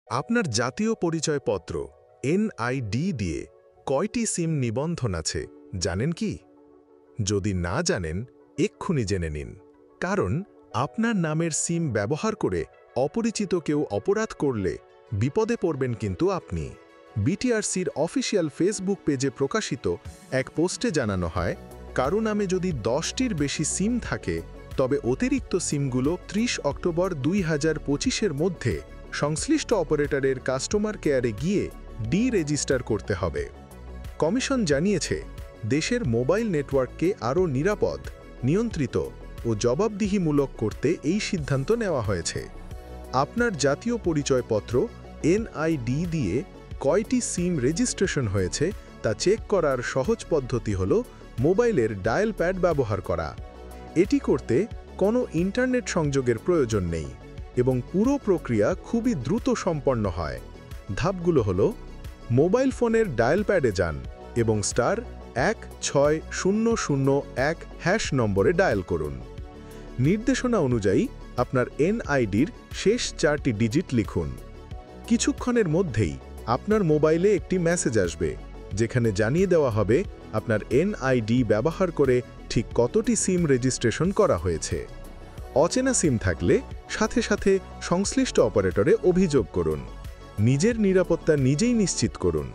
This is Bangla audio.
আপনার জাতীয় পরিচয়পত্র এনআইডি দিয়ে কয়টি সিম নিবন্ধন আছে জানেন কি? যদি না জানেন এক্ষুনি জেনে নিন, কারণ আপনার নামের সিম ব্যবহার করে অপরিচিত কেউ অপরাধ করলে বিপদে পড়বেন কিন্তু আপনি। বিটিআরসির অফিসিয়াল ফেসবুক পেজে প্রকাশিত এক পোস্টে জানানো হয়, কারো নামে যদি 10টির বেশি সিম থাকে তবে অতিরিক্ত সিমগুলো 30 অক্টোবর 2025-এর মধ্যে সংশ্লিষ্ট অপারেটরের কাস্টমার কেয়ারে গিয়ে রেজিস্টার করতে হবে। কমিশন জানিয়েছে, দেশের মোবাইল নেটওয়ার্ককে আরও নিরাপদ, নিয়ন্ত্রিত ও জবাবদিহিমূলক করতে এই সিদ্ধান্ত নেওয়া হয়েছে। আপনার জাতীয় পরিচয়পত্র এনআইডি দিয়ে কয়টি সিম রেজিস্ট্রেশন হয়েছে তা চেক করার সহজ পদ্ধতি হল মোবাইলের ডায়াল প্যাড ব্যবহার করা। এটি করতে কোনো ইন্টারনেট সংযোগের প্রয়োজন নেই এবং পুরো প্রক্রিয়া খুবই দ্রুত সম্পন্ন হয়। ধাপগুলো হল, মোবাইল ফোনের ডায়াল প্যাডে যান এবং *16001# নম্বরে ডায়াল করুন। নির্দেশনা অনুযায়ী আপনার এনআইডির শেষ 4টি ডিজিট লিখুন। কিছুক্ষণের মধ্যেই আপনার মোবাইলে একটি মেসেজ আসবে, যেখানে জানিয়ে দেওয়া হবে আপনার এনআইডি ব্যবহার করে ঠিক কতটি সিম রেজিস্ট্রেশন করা হয়েছে। অচেনা সিম থাকলে সাথে সাথে সংশ্লিষ্ট অপারেটরে অভিযোগ করুন। নিজের নিরাপত্তা নিজেই নিশ্চিত করুন।